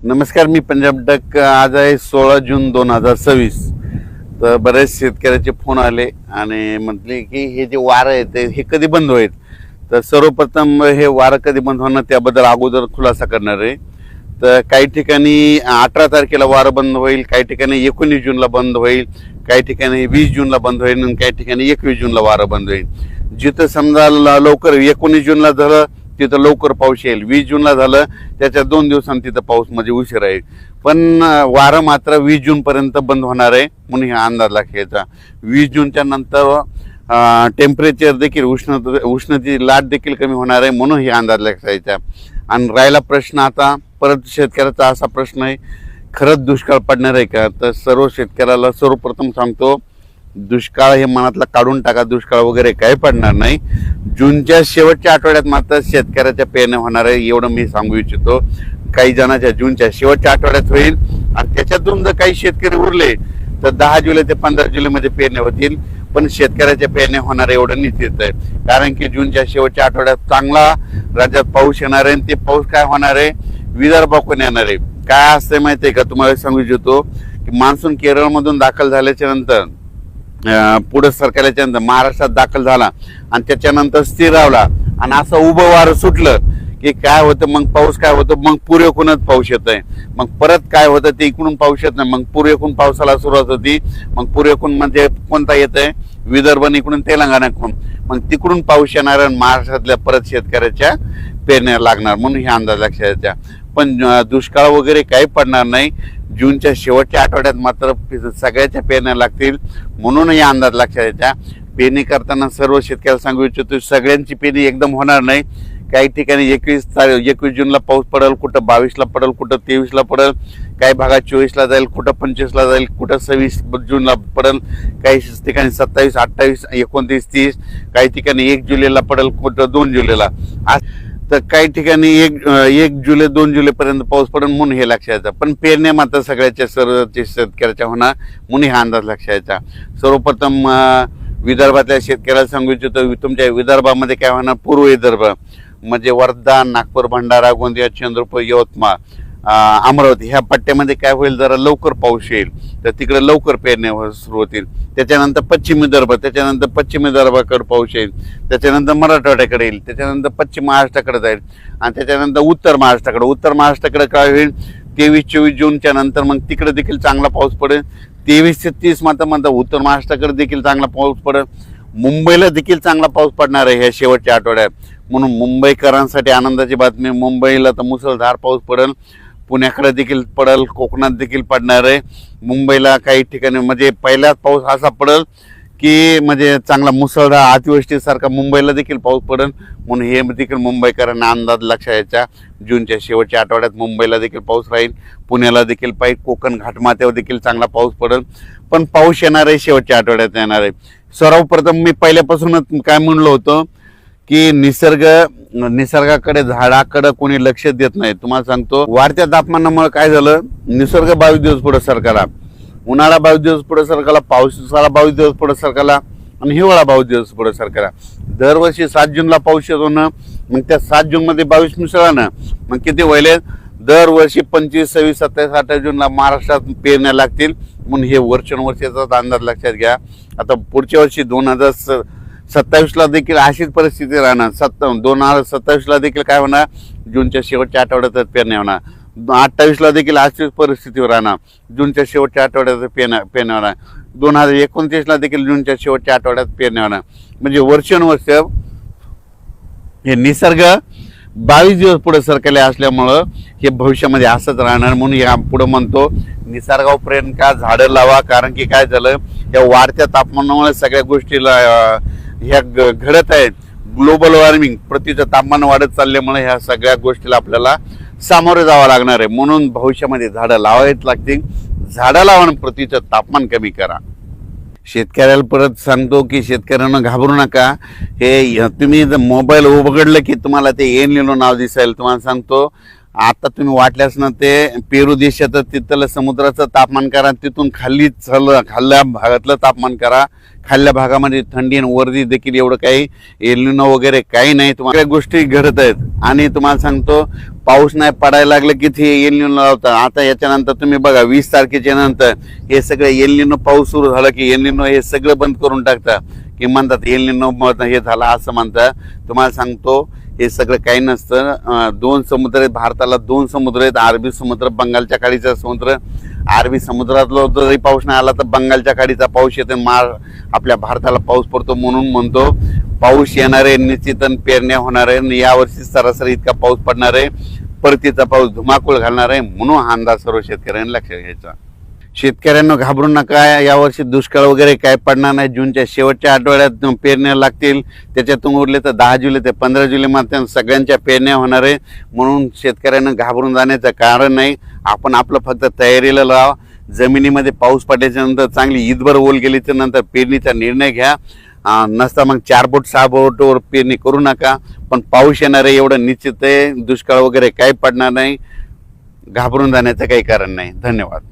नमस्कार, मी पंजाब डक. आज आहे 16 जून 2026. तर बरेच शेतकऱ्याचे फोन आले आणि म्हटले की हे जे वारं आहे ते हे कधी बंद होईल. तर सर्वप्रथम हे वारं कधी बंद होणार त्याबद्दल अगोदर खुलासा करणार आहे. तर काही ठिकाणी 18 तारखेला वारं बंद होईल, काही ठिकाणी 19 जूनला बंद होईल, काही ठिकाणी 20 जूनला बंद होईल आणि काही ठिकाणी 21 जूनला वारं बंद होईल. जिथं समजा लवकर 19 जूनला झालं तिथं लवकर पाऊस येईल, 20 जूनला झालं त्याच्या 2 दिवसांनी तिथं पाऊस म्हणजे उशीर आहे. पण वारं मात्र 20 जूनपर्यंत बंद होणार आहे म्हणून हा अंदाज लागेचा. 20 जूनच्या नंतर टेम्परेचर देखील उष्णतेची लाट देखील कमी होणार आहे म्हणून हे अंदाज लागायचा. आणि राहिला प्रश्न आता परत शेतकऱ्याचा असा प्रश्न आहे, खरंच दुष्काळ पडणार आहे का? तर सर्व शेतकऱ्याला सर्वप्रथम सांगतो, दुष्काळ हे मनातला काढून टाका. दुष्काळ वगैरे काही पडणार नाही. जूनच्या शेवटच्या आठवड्यात मात्र शेतकऱ्याच्या पेरण्या होणार आहे एवढं मी सांगू इच्छितो. काही जणांच्या जूनच्या शेवटच्या आठवड्यात होईल आणि त्याच्यातून जर काही शेतकरी उरले तर 10 जुलै ते 15 जुलैमध्ये पेरण्या होतील. पण शेतकऱ्याच्या पेरण्या होणार एवढं निश्चित आहे, कारण की जूनच्या शेवटच्या आठवड्यात चांगला राज्यात पाऊस येणार आहे. आणि ते पाऊस काय होणार आहे, विदर्भाकडून येणार आहे. काय असते माहिती आहे का, तुम्हाला सांगू इच्छितो की मान्सून केरळमधून दाखल झाल्याच्या नंतर पुढे सरकारच्या नंतर महाराष्ट्रात दाखल झाला आणि त्याच्यानंतर स्थिरावला आणि असं उभं वारं सुटलं की काय होतं, मग पाऊस काय होतं, मग पूर्वेकडूनच पाऊस येत आहे. मग परत काय होतं ते इकडून पाऊस येत नाही, मग पूर्वेकडून पावसाला सुरुवात होती. मग पूर्वेकडून म्हणजे कोणता येत आहे, विदर्भ इकडून तेलंगणाकडून, मग तिकडून पाऊस येणार आणि महाराष्ट्रातल्या परत शेतकऱ्याच्या पेरण्या लागणार म्हणून हे अंदाज लक्षात. पण दुष्काळ वगैरे काही पडणार नाही. जूनच्या शेवटच्या आठवड्यात मात्र सगळ्याच्या पेरण्या लागतील म्हणून हे अंदाज लक्षात यायचा. पेरणी करताना सर्व शेतकऱ्याला सांगू इच्छितो, सगळ्यांची पेरणी एकदम होणार नाही. काही ठिकाणी 21 जूनला पाऊस पडेल, कुठं 22ला पडेल, कुठं 23ला पडेल, काही भागात 24ला जाईल, कुठं 25ला जाईल, कुठं 26 जूनला पडेल, काही ठिकाणी 27, 28, 29, 30, काही ठिकाणी 1 जुलैला पडेल, कुठं 2 जुलैला. तर काही ठिकाणी 1 जुलै 2 जुलैपर्यंत पाऊस पडेल म्हणून हे लक्षात. पण पेरण्या मात्र सगळ्याच्या सर्व शेतकऱ्याच्या होणार म्हणून हा अंदाज लक्षात. सर्वप्रथम विदर्भातल्या शेतकऱ्याला सांगू इच्छितो, तुमच्या विदर्भामध्ये काय होणार, पूर्व विदर्भ म्हणजे वर्धा, नागपूर, भंडारा, गोंदिया, चंद्रपूर, यवतमाळ, अमरावती ह्या पट्ट्यामध्ये काय होईल, जरा लवकर पाऊस येईल तर तिकडे लवकर पेरण्या सुरू होतील. त्याच्यानंतर पश्चिम विदर्भ, त्याच्यानंतर पश्चिम विदर्भाकडे पाऊस येईल, त्याच्यानंतर मराठवाड्याकडे येईल, त्याच्यानंतर पश्चिम महाराष्ट्राकडे जाईल आणि त्याच्यानंतर उत्तर महाराष्ट्राकडे काय होईल, 23-24 जूनच्या नंतर मग तिकडे देखील चांगला पाऊस पडेल. 23 ते 30 मात्र उत्तर महाराष्ट्राकडे देखील चांगला पाऊस पडेल. मुंबईला देखील चांगला पाऊस पडणार आहे ह्या शेवटच्या आठवड्यात म्हणून मुंबईकरांसाठी आनंदाची बातमी. मुंबईला तर मुसळधार पाऊस पडेल, पुण्याकडे देखील पडेल, कोकणात देखील पडणार आहे. मुंबईला काही ठिकाणी म्हणजे पहिलाच पाऊस असा पडेल की म्हणजे चांगला मुसळधार अतिवृष्टीसारखा मुंबईला देखील पाऊस पडेल म्हणून हे देखील मुंबईकरांना अंदाज लक्षात यायचा. जूनच्या शेवटच्या आठवड्यात मुंबईला देखील पाऊस राहील, पुण्याला देखील पाहिजे, कोकण घाटमाथ्यावर देखील चांगला पाऊस पडेल. पण पाऊस येणार आहे शेवटच्या आठवड्यात येणार आहे. सर्वप्रथम मी पहिल्यापासूनच काय म्हणलो होतो की निसर्गाकडे झाडाकडे कोणी लक्ष देत नाही. तुम्हाला सांगतो, वाढत्या तापमानामुळे काय झालं, निसर्ग 22 दिवस पुढे सरकारला, उन्हाळा 22 दिवस पुढे सरकारला, पावसाळा 22 दिवस पुढे सरकारला आणि हिवाळा 22 दिवस पुढे सरकारला. दरवर्षी 7 जूनला पाऊस येतो ना, मग त्या 7 जूनमध्ये 22 मिसळा ना, मग किती व्हायले, दरवर्षी 25, 26, 27, 28 जूनला महाराष्ट्रात पेरण्या लागतील म्हणून हे वर्षानुवर्षाचा अंदाज लक्षात घ्या. आता पुढच्या वर्षी 2027ला देखील अशीच परिस्थिती राहणार. 2027ला देखील काय होणार, जूनच्या शेवटच्या आठवड्यातच पेरण्या होणार. 28ला देखील अशीच परिस्थितीवर राहणार, जूनच्या शेवटच्या आठवड्यात पेरण्या होणार. 2029ला देखील जूनच्या शेवटच्या आठवड्यात पेरण्या होणार. म्हणजे वर्षानुवर्ष हे निसर्ग 22 दिवस पुढे सरकारले असल्यामुळं हे भविष्यामध्ये असंच राहणार म्हणून या पुढे म्हणतो, निसर्गावर प्रेम का, झाडं लावा. कारण की काय झालं, या वाढत्या तापमानामुळे सगळ्या गोष्टीला ह्या घडत आहेत. ग्लोबल वॉर्मिंग, पृथ्वीचं तापमान वाढत चालल्यामुळे ह्या सगळ्या गोष्टीला आपल्याला सामोरे जावं लागणार आहे. म्हणून भविष्यामध्ये झाडं लावावीच लागतील. झाडं लावा आणि पृथ्वीचं तापमान कमी करा. शेतकऱ्याला परत सांगतो की शेतकऱ्यांना घाबरू नका. हे तुम्ही जर मोबाईल उघडलं की तुम्हाला ते एल निनो नाव दिसेल. तुम्हाला सांगतो, आता तुम्ही वाटल्यास ना ते पेरू देशात तिथलं समुद्राचं तापमान करा, तिथून खाल्ल्या भागातलं तापमान करा. खाल्ल्या भागामध्ये थंडी आणि वर्दी देखील एवढं काही एल निनो वगैरे काही नाही. तुम्हाला गोष्टी घडत आहेत. आणि तुम्हाला सांगतो पाऊस नाही पडायला लागलं की ते एल निनो लावतात. आता याच्यानंतर तुम्ही बघा 20 तारखेच्या नंतर हे सगळं एल निनो पाऊस सुरू झाला की एल निनो हे सगळं बंद करून टाकतात की म्हणतात एल निनो हे झालं असं म्हणतात. तुम्हाला सांगतो हे सगळं काही नसतं. 2 समुद्र आहेत भारताला, 2 समुद्र आहेत, अरबी समुद्र, बंगालच्या खाडीचा समुद्र. अरबी समुद्रातला जरी पाऊस नाही आला तर बंगालच्या खाडीचा पाऊस येतो, आपल्या भारताला पाऊस पडतो. म्हणून म्हणतो पाऊस येणार आहे निश्चित, पेरण्या होणार आहे. यावर्षी सरासरी इतका पाऊस पडणार आहे, परतीचा पाऊस धुमाकूळ घालणार आहे. म्हणून हा अंदाज सर्व शेतकऱ्यांनी लक्षात घ्यायचा. शेतकऱ्यांना घाबरून नका, यावर्षी दुष्काळ वगैरे काय पडणार नाही. जूनच्या शेवटच्या आठवड्यात पेरण्या लागतील, त्याच्यातून उरले तर 10 जुलै ते 15 जुलैमध्ये सगळ्यांच्या पेरण्या होणार आहे. म्हणून शेतकऱ्यांना घाबरून जाण्याचं कारण नाही. आपण आपलं फक्त तयारीला लावा. जमिनीमध्ये पाऊस पडल्याच्या नंतर चांगली ईदभर ओल गेल्याच्या नंतर पेरणीचा निर्णय घ्या. नसता मग 4 बोट 6 बोटवर पेरणी करू नका. पण पाऊस येणार आहे एवढं निश्चित आहे. दुष्काळ वगैरे काही पडणार नाही. घाबरून जाण्याचं काही कारण नाही. धन्यवाद.